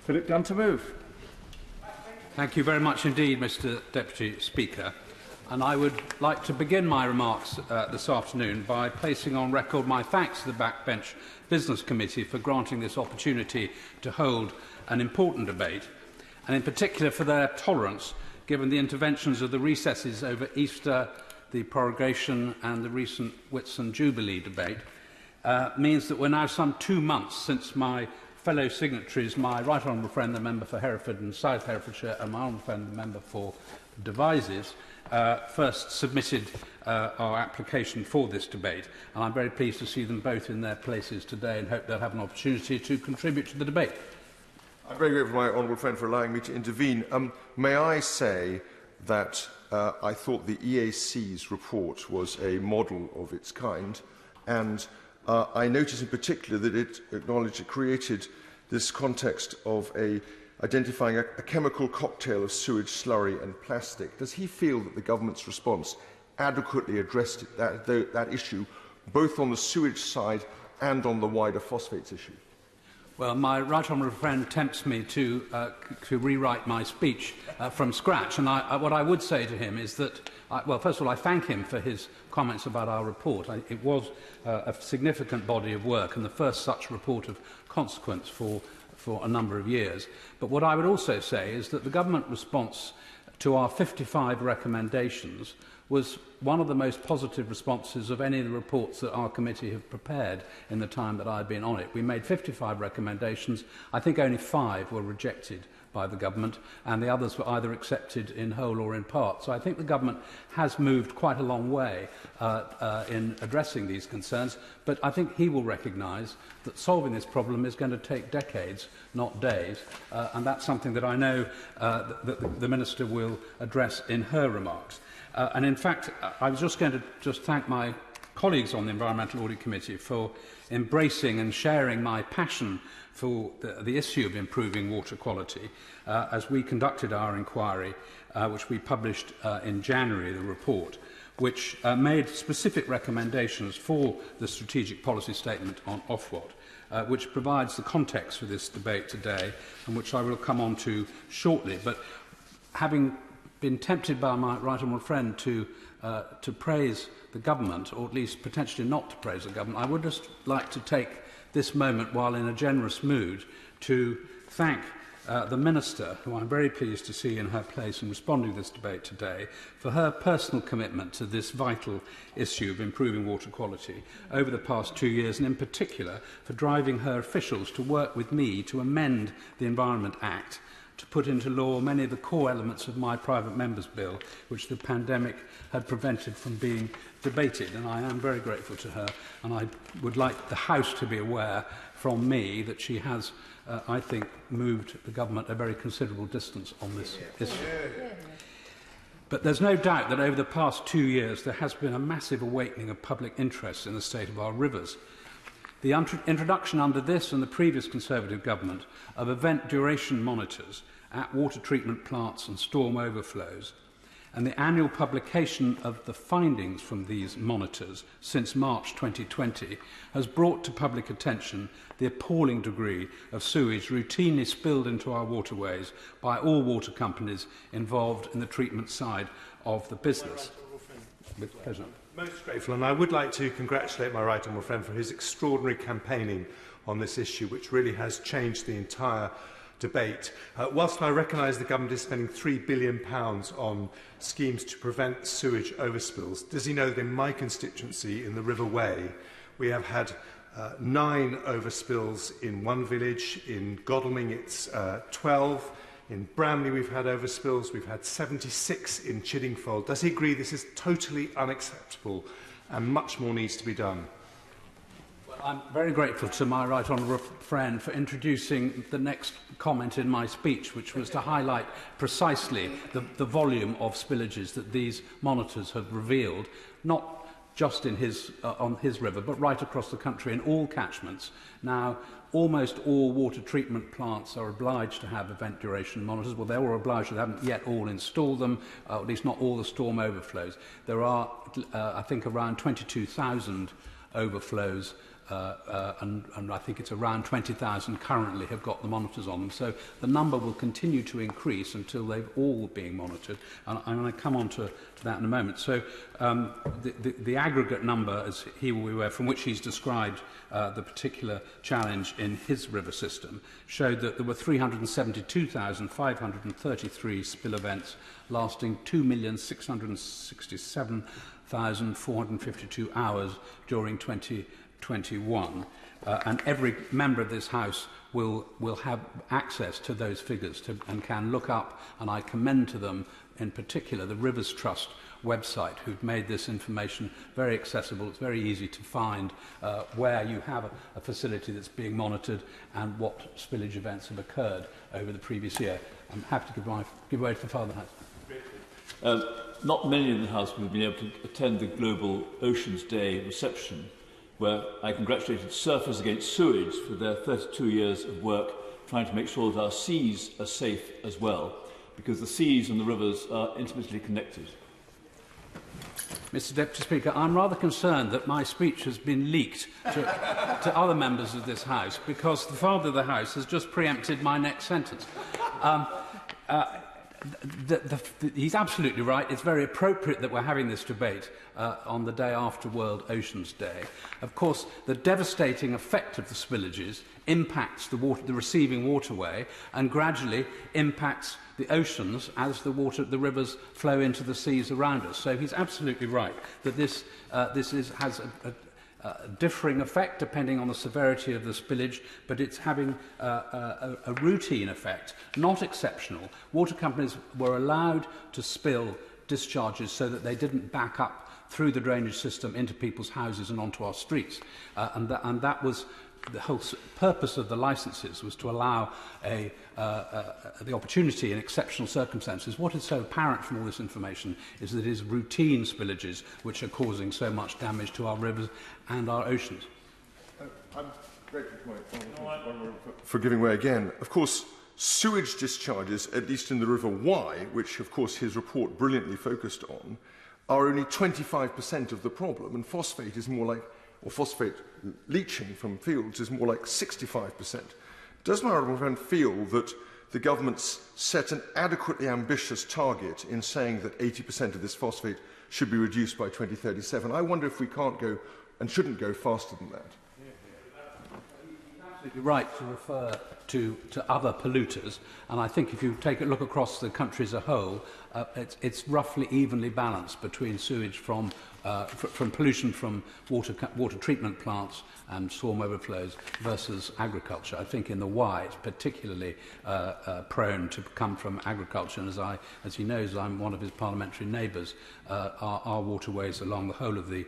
Philip Dunne to move. Thank you very much indeed, Mr. Deputy Speaker. And I would like to begin my remarks this afternoon by placing on record my thanks to the Backbench Business Committee for granting this opportunity to hold an important debate, and in particular for their tolerance given the interventions of the recesses over Easter, the prorogation and the recent Whitsun Jubilee debate, means that we're now some 2 months since my fellow signatories, my right honourable friend, the member for Hereford and South Herefordshire, and my honourable friend, the member for Devizes, first submitted our application for this debate. And I'm very pleased to see them both in their places today and hope they'll have an opportunity to contribute to the debate. I'm very grateful to my honourable friend for allowing me to intervene. May I say that I thought the EAC's report was a model of its kind, and I noticed in particular that it acknowledged it created this context of identifying a chemical cocktail of sewage, slurry and plastic. Does he feel that the government's response adequately addressed that issue, both on the sewage side and on the wider phosphates issue? Well, my right honourable friend tempts me to rewrite my speech from scratch. And what I would say to him is that, well, first of all, I thank him for his comments about our report. It was a significant body of work and the first such report of consequence for a number of years. But what I would also say is that the government response to our 55 recommendations was one of the most positive responses of any of the reports that our committee have prepared in the time that I've been on it. We made 55 recommendations. I think only 5 were rejected by the government, and the others were either accepted in whole or in part. So I think the government has moved quite a long way in addressing these concerns, but I think he will recognise that solving this problem is going to take decades, not days, and that's something that I know that the Minister will address in her remarks. And in fact, I was just going to thank my colleagues on the Environmental Audit Committee for embracing and sharing my passion for the issue of improving water quality as we conducted our inquiry, which we published in January, the report, which made specific recommendations for the strategic policy statement on Ofwat, which provides the context for this debate today and which I will come on to shortly. But having been tempted by my right honourable friend to praise the government, or at least potentially not to praise the government, I would just like to take this moment, while in a generous mood, to thank the Minister, who I'm very pleased to see in her place in responding to this debate today, for her personal commitment to this vital issue of improving water quality over the past 2 years, and in particular for driving her officials to work with me to amend the Environment Act to put into law many of the core elements of my private member's bill, which the pandemic had prevented from being debated. And I am very grateful to her, and I would like the House to be aware from me that she has, I think, moved the government a very considerable distance on this issue. But there's no doubt that over the past 2 years there has been a massive awakening of public interest in the state of our rivers. The introduction under this and the previous Conservative government of event duration monitors at water treatment plants and storm overflows, and the annual publication of the findings from these monitors since March 2020 has brought to public attention the appalling degree of sewage routinely spilled into our waterways by all water companies involved in the treatment side of the business. With pleasure. Most grateful, and I would like to congratulate my right honourable friend for his extraordinary campaigning on this issue, which really has changed the entire debate. Whilst I recognise the government is spending £3 billion on schemes to prevent sewage overspills, does he know that in my constituency, in the River Wey, we have had 9 overspills in one village. In Godalming it's 12. In Bramley we've had overspills. We've had 76 in Chiddingfold. Does he agree this is totally unacceptable and much more needs to be done? Well, I'm very grateful to my right honourable friend for introducing the next comment in my speech, which was to highlight precisely the volume of spillages that these monitors have revealed, not just in on his river, but right across the country in all catchments. Now, almost all water treatment plants are obliged to have event duration monitors. Well, they're all obliged, they haven't yet all installed them, at least not all the storm overflows. There are, I think, around 22,000 overflows and I think it's around 20,000 currently have got the monitors on them. So the number will continue to increase until they've all being monitored. And I'm going to come on to that in a moment. So the aggregate number, as he will be aware, from which he's described the particular challenge in his river system, showed that there were 372,533 spill events lasting 2,667,452 hours during 2021. And every member of this House will have access to those figures and can look up, and I commend to them in particular the Rivers Trust website, who've made this information very accessible. It's very easy to find where you have a facility that's being monitored and what spillage events have occurred over the previous year. I'm happy to give way to the Father House. Not many in the House will have been able to attend the Global Oceans Day reception, where I congratulated Surfers Against Sewage for their 32 years of work trying to make sure that our seas are safe as well, because the seas and the rivers are intimately connected. Mr. Deputy Speaker, I'm rather concerned that my speech has been leaked to other members of this House, because the Father of the House has just preempted my next sentence. He's absolutely right. It's very appropriate that we're having this debate on the day after World Oceans Day. Of course, the devastating effect of the spillages impacts the receiving waterway and gradually impacts the oceans as the rivers flow into the seas around us. So he's absolutely right that this has a differing effect depending on the severity of the spillage, but it's having a routine effect, not exceptional. Water companies were allowed to spill discharges so that they didn't back up through the drainage system into people's houses and onto our streets. And that was the whole purpose of the licences, was to allow the opportunity in exceptional circumstances. What is so apparent from all this information is that it is routine spillages which are causing so much damage to our rivers and our oceans. I'm grateful for giving way again. Of course, sewage discharges, at least in the River Wye, which of course his report brilliantly focused on, are only 25% of the problem, and phosphate is more like, or phosphate leaching from fields is more like 65%. Does my honourable friend feel that the government's set an adequately ambitious target in saying that 80% of this phosphate should be reduced by 2037? I wonder if we can't go and shouldn't go faster than that. Absolutely right to refer to other polluters, and I think if you take a look across the country as a whole, it's roughly evenly balanced between sewage from pollution from water treatment plants and storm overflows versus agriculture. I think in the Wye it's particularly prone to come from agriculture, and as he knows, I'm one of his parliamentary neighbours. Our waterways along the whole of the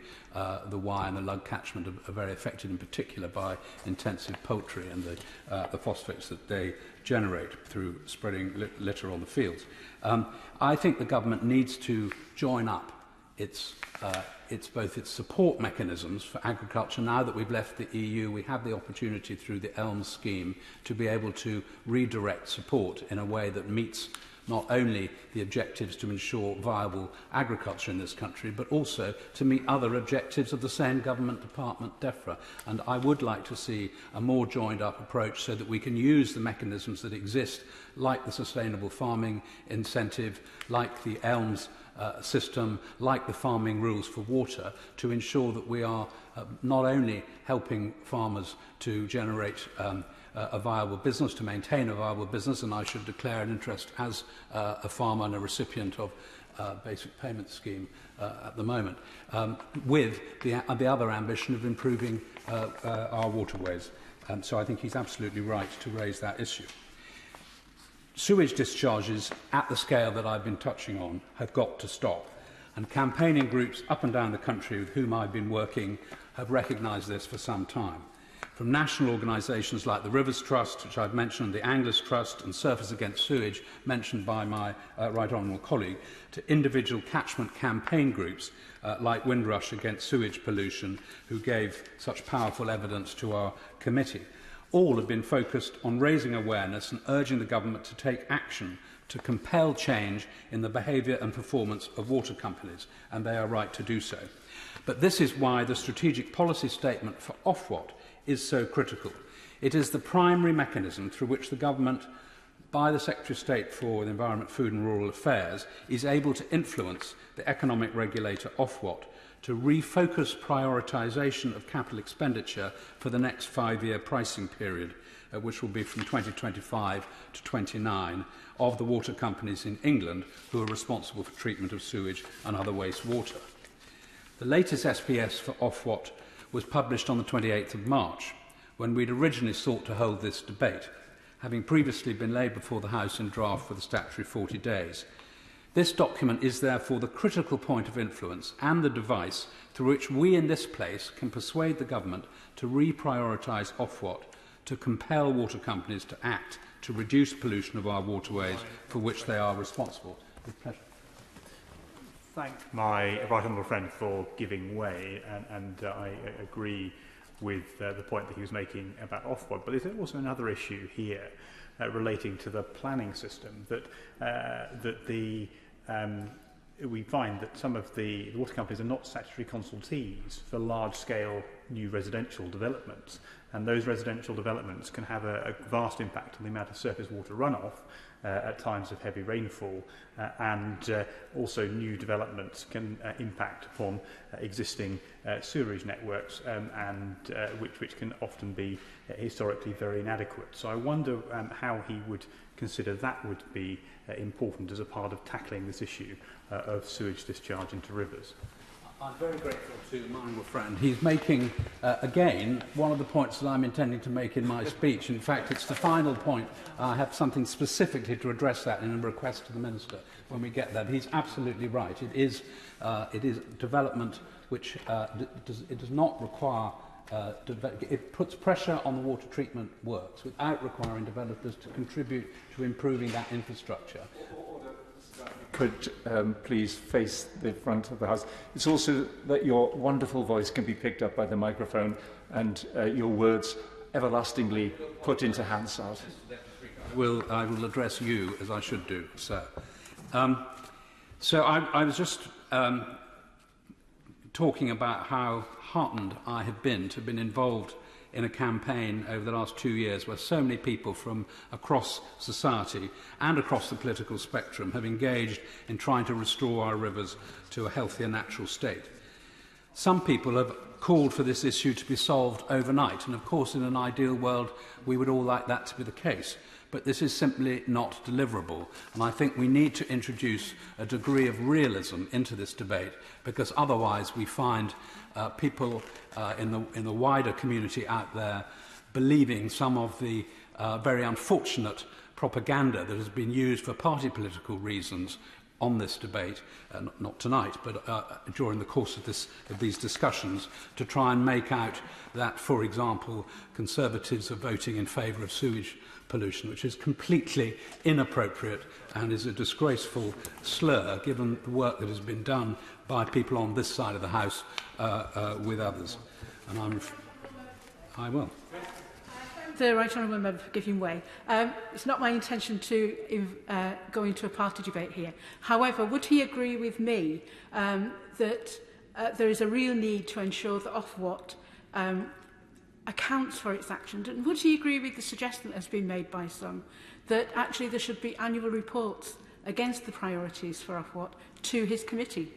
Wye and the Lug catchment are very affected, in particular by intensive poultry and the phosphates that they generate through spreading litter on the fields. I think the government needs to join up both its support mechanisms for agriculture. Now that we've left the EU, we have the opportunity through the ELM scheme to be able to redirect support in a way that meets not only the objectives to ensure viable agriculture in this country, but also to meet other objectives of the same government department, DEFRA. And I would like to see a more joined-up approach so that we can use the mechanisms that exist, like the sustainable farming incentive, like the ELMS system, like the farming rules for water, to ensure that we are not only helping farmers to generate a viable business, to maintain a viable business, and I should declare an interest as a farmer and a recipient of basic payment scheme at the moment, with the other ambition of improving our waterways. So I think he's absolutely right to raise that issue. Sewage discharges at the scale that I've been touching on have got to stop, and campaigning groups up and down the country with whom I've been working have recognised this for some time. From national organisations like the Rivers Trust, which I've mentioned, the Anglers Trust and Surfers Against Sewage, mentioned by my right honourable colleague, to individual catchment campaign groups like Windrush Against Sewage Pollution, who gave such powerful evidence to our committee. All have been focused on raising awareness and urging the government to take action to compel change in the behaviour and performance of water companies, and they are right to do so. But this is why the strategic policy statement for Ofwat is so critical. It is the primary mechanism through which the government, by the Secretary of State for the Environment, Food and Rural Affairs, is able to influence the economic regulator Ofwat to refocus prioritisation of capital expenditure for the next 5-year pricing period, which will be from 2025 to 29, of the water companies in England who are responsible for treatment of sewage and other wastewater. The latest SPS for Ofwat was published on the 28th of March, when we'd originally sought to hold this debate, having previously been laid before the House in draft for the statutory 40 days. This document is therefore the critical point of influence and the device through which we in this place can persuade the government to reprioritise Ofwat, to compel water companies to act to reduce pollution of our waterways for which they are responsible. With pleasure. Thank my right honourable friend for giving way, and I agree with the point that he was making about Ofwat. But there's also another issue here relating to the planning system we find that some of the water companies are not statutory consultees for large-scale new residential developments, and those residential developments can have a vast impact on the amount of surface water runoff at times of heavy rainfall, and also new developments can impact upon existing sewerage networks, which can often be historically very inadequate. So I wonder how he would consider that would be important as a part of tackling this issue of sewage discharge into rivers. I'm very grateful to my honourable friend. He's making, again, one of the points that I'm intending to make in my speech. In fact, it's the final point. I have something specifically to address that in a request to the Minister when we get there. He's absolutely right. It is development which does not require... it puts pressure on the water treatment works without requiring developers to contribute to improving that infrastructure. Could please face the front of the House. It's also that your wonderful voice can be picked up by the microphone and your words everlastingly put into Hansard. I will address you as I should do, sir. So I was just talking about how heartened I have been to have been involved in a campaign over the last 2 years where so many people from across society and across the political spectrum have engaged in trying to restore our rivers to a healthier natural state. Some people have called for this issue to be solved overnight, and of course in an ideal world we would all like that to be the case. But this is simply not deliverable, and I think we need to introduce a degree of realism into this debate, because otherwise we find people in the wider community out there believing some of the very unfortunate propaganda that has been used for party political reasons on this debate, not tonight, but during the course of these discussions, to try and make out that, for example, Conservatives are voting in favour of sewage pollution, which is completely inappropriate and is a disgraceful slur given the work that has been done by people on this side of the House with others. And I will. The right honourable member for giving way. It's not my intention to go into a party debate here. However, would he agree with me that there is a real need to ensure that Ofwat accounts for its actions? And would he agree with the suggestion that has been made by some that actually there should be annual reports against the priorities for Ofwat to his committee?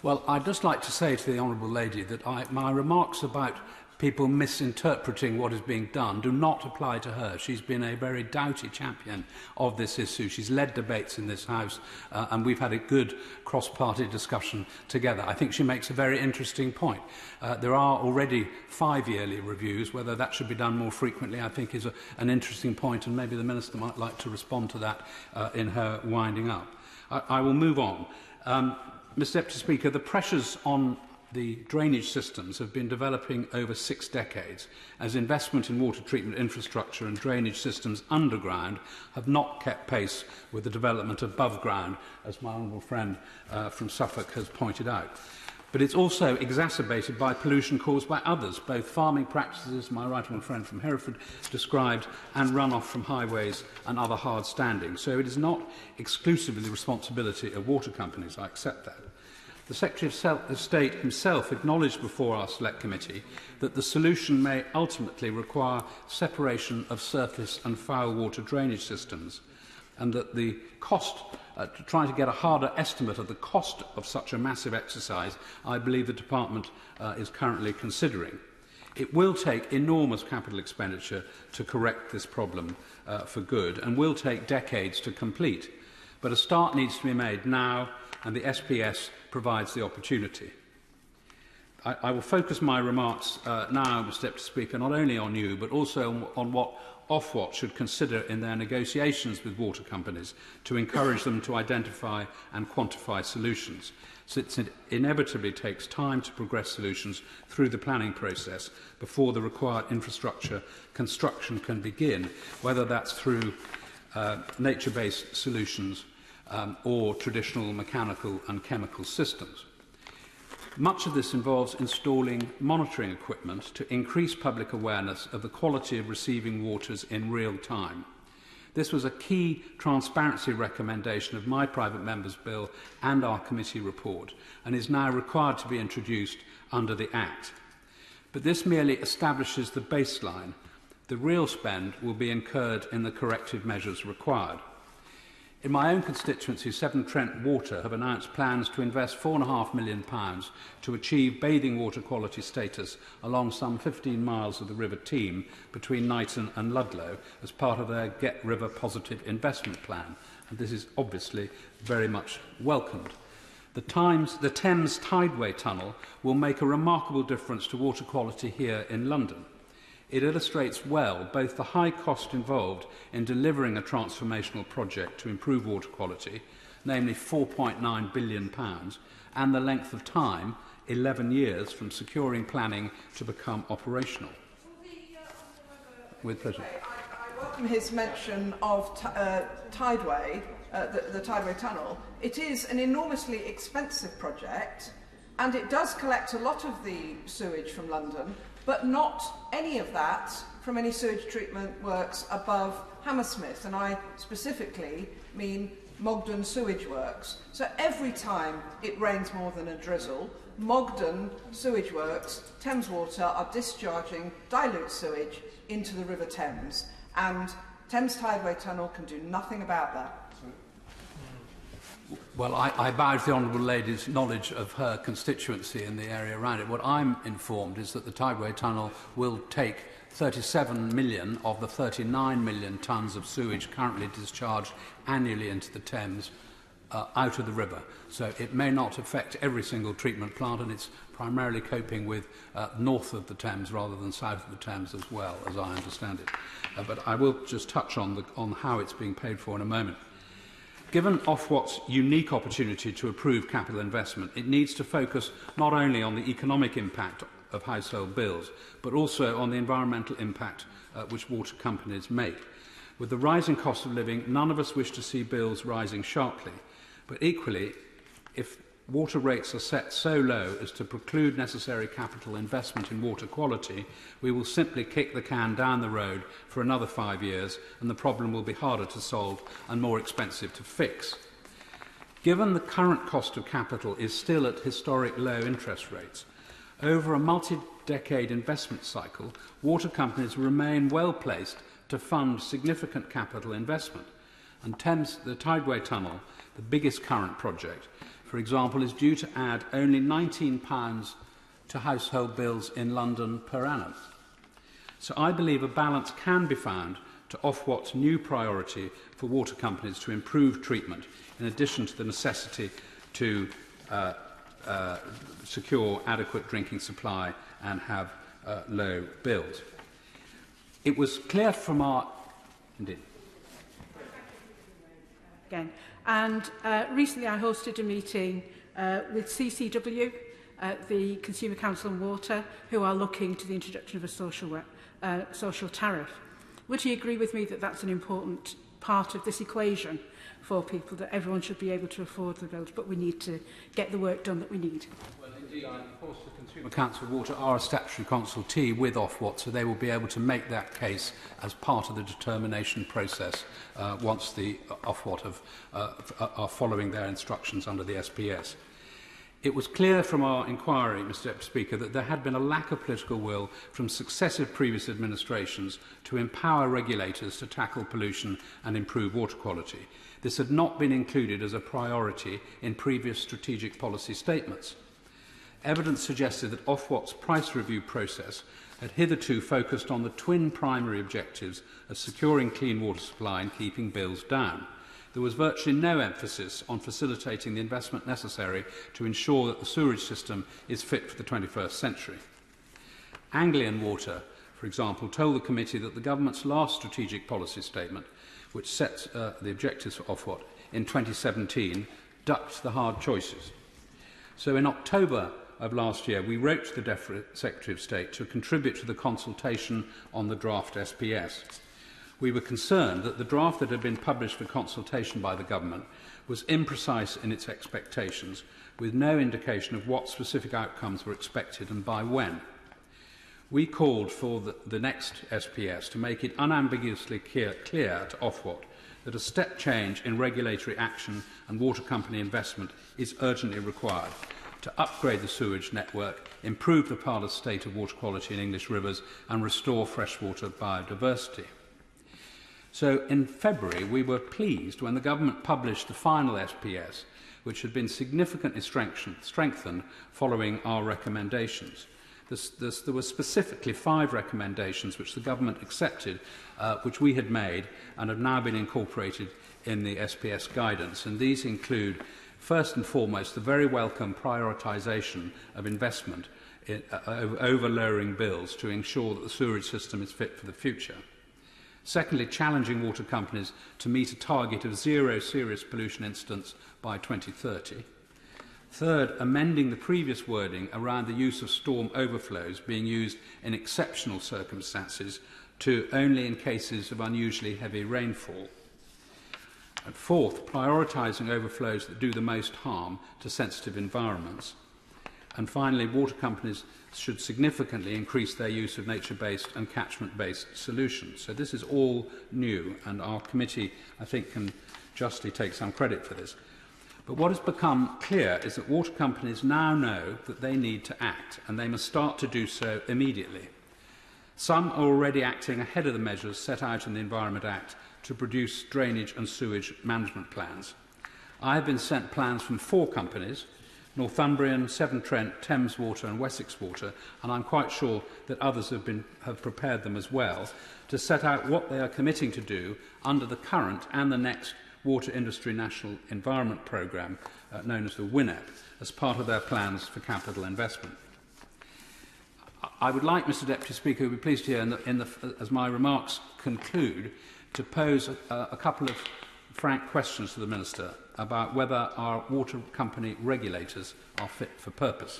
Well, I'd just like to say to the Honourable Lady that my remarks about people misinterpreting what is being done do not apply to her. She's been a very doughty champion of this issue. She's led debates in this House, and we've had a good cross-party discussion together. I think she makes a very interesting point. There are already 5-yearly reviews. Whether that should be done more frequently, I think, is an interesting point, and maybe the Minister might like to respond to that in her winding up. I will move on. Mr Deputy Speaker, the pressures on the drainage systems have been developing over 6 decades as investment in water treatment infrastructure and drainage systems underground have not kept pace with the development above ground, as my honourable friend from Suffolk has pointed out. But it's also exacerbated by pollution caused by others, both farming practices, my right honourable friend from Hereford described, and runoff from highways and other hard standings. So it is not exclusively the responsibility of water companies, I accept that. The Secretary of State himself acknowledged before our Select Committee that the solution may ultimately require separation of surface and foul water drainage systems, and that the cost, trying to get a harder estimate of the cost of such a massive exercise, I believe the Department is currently considering. It will take enormous capital expenditure to correct this problem for good, and will take decades to complete. But a start needs to be made now, and the SPS provides the opportunity. I will focus my remarks now, Mr Deputy Speaker, not only on you, but also on what Ofwat should consider in their negotiations with water companies to encourage them to identify and quantify solutions, since it inevitably takes time to progress solutions through the planning process before the required infrastructure construction can begin, whether that's through nature-based solutions or traditional mechanical and chemical systems. Much of this involves installing monitoring equipment to increase public awareness of the quality of receiving waters in real time. This was a key transparency recommendation of my private member's bill and our committee report, and is now required to be introduced under the Act. But this merely establishes the baseline. The real spend will be incurred in the corrective measures required. In my own constituency, Severn Trent Water have announced plans to invest £4.5 million to achieve bathing water quality status along some 15 miles of the River Teme between Knighton and Ludlow as part of their Get River Positive investment plan. And this is obviously very much welcomed. The Thames Tideway Tunnel will make a remarkable difference to water quality here in London. It illustrates well both the high cost involved in delivering a transformational project to improve water quality, namely £4.9 billion, and the length of time, 11 years, from securing planning to become operational. With pleasure. I welcome his mention of Tideway, the Tideway Tunnel. It is an enormously expensive project, and it does collect a lot of the sewage from London, but not any of that from any sewage treatment works above Hammersmith, and I specifically mean Mogden Sewage Works. So every time it rains more than a drizzle, Mogden Sewage Works, Thames Water, are discharging dilute sewage into the River Thames, and Thames Tideway Tunnel can do nothing about that. Well, I bow to the Honourable Lady's knowledge of her constituency and the area around it. What I'm informed is that the Tideway Tunnel will take 37 million of the 39 million tonnes of sewage currently discharged annually into the Thames out of the river. So it may not affect every single treatment plant, and it's primarily coping with north of the Thames rather than south of the Thames as well, as I understand it. But I will just touch on how it's being paid for in a moment. Given Ofwat's unique opportunity to approve capital investment, it needs to focus not only on the economic impact of household bills, but also on the environmental impact which water companies make. With the rising cost of living, none of us wish to see bills rising sharply. But equally, if water rates are set so low as to preclude necessary capital investment in water quality, we will simply kick the can down the road for another 5 years, and the problem will be harder to solve and more expensive to fix. Given the current cost of capital is still at historic low interest rates, over a multi-decade investment cycle, water companies remain well placed to fund significant capital investment. And the Tideway Tunnel, the biggest current project, for example, is due to add only £19 to household bills in London per annum. So I believe a balance can be found to Ofwat's new priority for water companies to improve treatment, in addition to the necessity to secure adequate drinking supply and have low bills. It was clear from our... Indeed. Again. And recently I hosted a meeting with CCW, the Consumer Council on Water, who are looking to the introduction of a social tariff. Would you agree with me that that's an important part of this equation for people, that everyone should be able to afford the bills, but we need to get the work done that we need? Well, Indeed, of course, the Consumer Council of Water are a statutory consultee with Ofwat, so they will be able to make that case as part of the determination process once the Ofwat are following their instructions under the SPS. It was clear from our inquiry, Mr Deputy Speaker, that there had been a lack of political will from successive previous administrations to empower regulators to tackle pollution and improve water quality. This had not been included as a priority in previous strategic policy statements. Evidence suggested that Ofwat's price review process had hitherto focused on the twin primary objectives of securing clean water supply and keeping bills down. There was virtually no emphasis on facilitating the investment necessary to ensure that the sewerage system is fit for the 21st century. Anglian Water, for example, told the committee that the government's last strategic policy statement, which sets the objectives for Ofwat in 2017, ducked the hard choices. So in October of last year, we wrote to the Secretary of State to contribute to the consultation on the draft SPS. We were concerned that the draft that had been published for consultation by the government was imprecise in its expectations, with no indication of what specific outcomes were expected and by when. We called for the next SPS to make it unambiguously clear to Ofwat that a step change in regulatory action and water company investment is urgently required to upgrade the sewage network, improve the parlour state of water quality in English rivers and restore freshwater biodiversity. So in February, we were pleased when the government published the final SPS, which had been significantly strengthened following our recommendations. There were specifically 5 recommendations which the government accepted, which we had made and have now been incorporated in the SPS guidance. And these include, first and foremost, the very welcome prioritisation of investment over lowering bills to ensure that the sewerage system is fit for the future. Secondly, challenging water companies to meet a target of 0 serious pollution incidents by 2030. Third, amending the previous wording around the use of storm overflows being used in exceptional circumstances to only in cases of unusually heavy rainfall. And fourth, prioritising overflows that do the most harm to sensitive environments. And finally, water companies should significantly increase their use of nature-based and catchment-based solutions. So this is all new, and our committee, I think, can justly take some credit for this. But what has become clear is that water companies now know that they need to act, and they must start to do so immediately. Some are already acting ahead of the measures set out in the Environment Act to produce drainage and sewage management plans. I have been sent plans from 4 companies, Northumbrian, Severn Trent, Thames Water and Wessex Water, and I'm quite sure that others have prepared them as well, to set out what they are committing to do under the current and the next Water Industry National Environment Programme, known as the WINEP, as part of their plans for capital investment. I would like, Mr Deputy Speaker, who will be pleased to hear, as my remarks conclude, to pose a couple of frank questions to the Minister about whether our water company regulators are fit for purpose.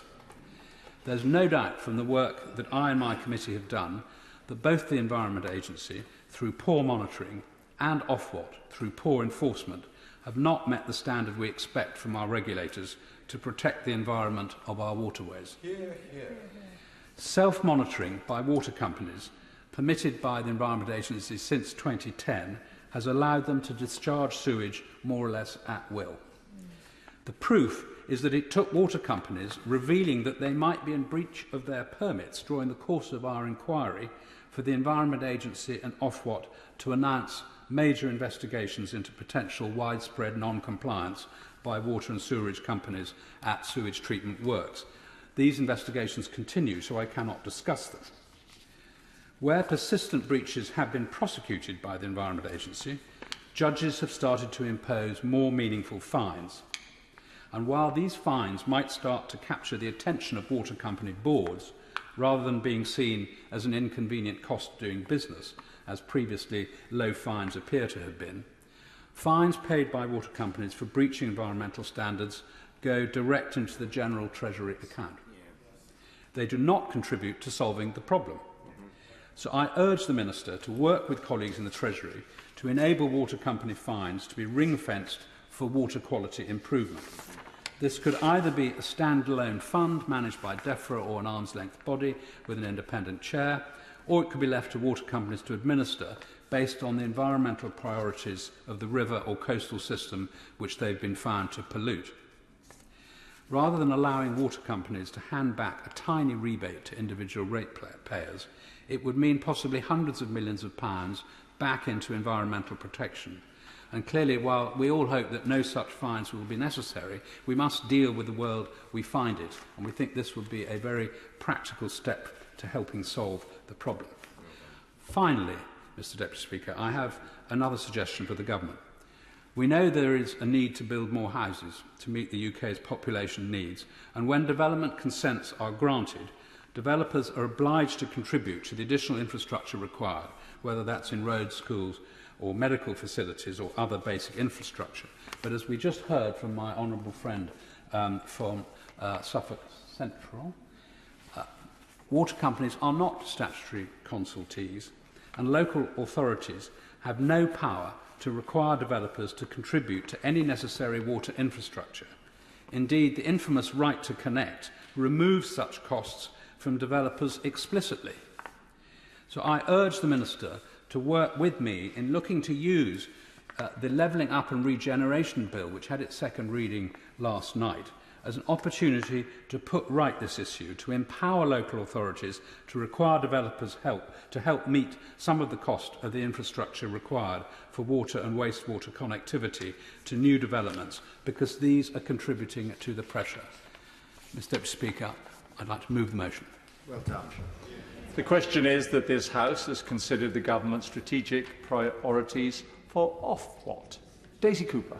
There's no doubt from the work that I and my committee have done that both the Environment Agency, through poor monitoring, and Ofwat, through poor enforcement, have not met the standard we expect from our regulators to protect the environment of our waterways. Self-monitoring by water companies, permitted by the Environment Agency since 2010, has allowed them to discharge sewage more or less at will. The proof is that it took water companies revealing that they might be in breach of their permits during the course of our inquiry for the Environment Agency and Ofwat to announce major investigations into potential widespread non-compliance by water and sewerage companies at sewage treatment works. These investigations continue, so I cannot discuss them. Where persistent breaches have been prosecuted by the Environment Agency, judges have started to impose more meaningful fines. And while these fines might start to capture the attention of water company boards, rather than being seen as an inconvenient cost of doing business, as previously low fines appear to have been, fines paid by water companies for breaching environmental standards go direct into the General Treasury account. They do not contribute to solving the problem. So I urge the Minister to work with colleagues in the Treasury to enable water company fines to be ring-fenced for water quality improvement. This could either be a standalone fund managed by DEFRA or an arm's-length body with an independent chair, or it could be left to water companies to administer based on the environmental priorities of the river or coastal system which they've been found to pollute. Rather than allowing water companies to hand back a tiny rebate to individual ratepayers, it would mean possibly hundreds of millions of pounds back into environmental protection. And clearly, while we all hope that no such fines will be necessary, we must deal with the world we find it, and we think this would be a very practical step to helping solve the problem. Finally, Mr. Deputy Speaker, I have another suggestion for the government. We know there is a need to build more houses to meet the UK's population needs, and when development consents are granted, developers are obliged to contribute to the additional infrastructure required, whether that's in roads, schools, or medical facilities or other basic infrastructure. But as we just heard from my honourable friend from Suffolk Central, water companies are not statutory consultees, and local authorities have no power to require developers to contribute to any necessary water infrastructure. Indeed, the infamous right to connect removes such costs from developers explicitly. So I urge the Minister to work with me in looking to use the Levelling Up and Regeneration Bill, which had its second reading last night, as an opportunity to put right this issue, to empower local authorities to require developers' help to help meet some of the cost of the infrastructure required for water and wastewater connectivity to new developments, because these are contributing to the pressure. Mr. Deputy Speaker, I'd like to move the motion. Well done. The question is that this House has considered the government's strategic priorities for Ofwat. Daisy Cooper.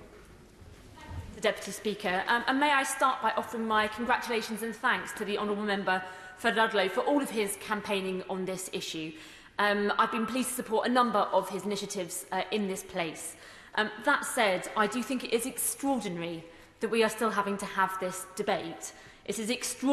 The Deputy Speaker, and may I start by offering my congratulations and thanks to the Honourable Member for Ludlow for all of his campaigning on this issue. I've been pleased to support a number of his initiatives in this place. That said, I do think it is extraordinary that we are still having to have this debate. It is extraordinary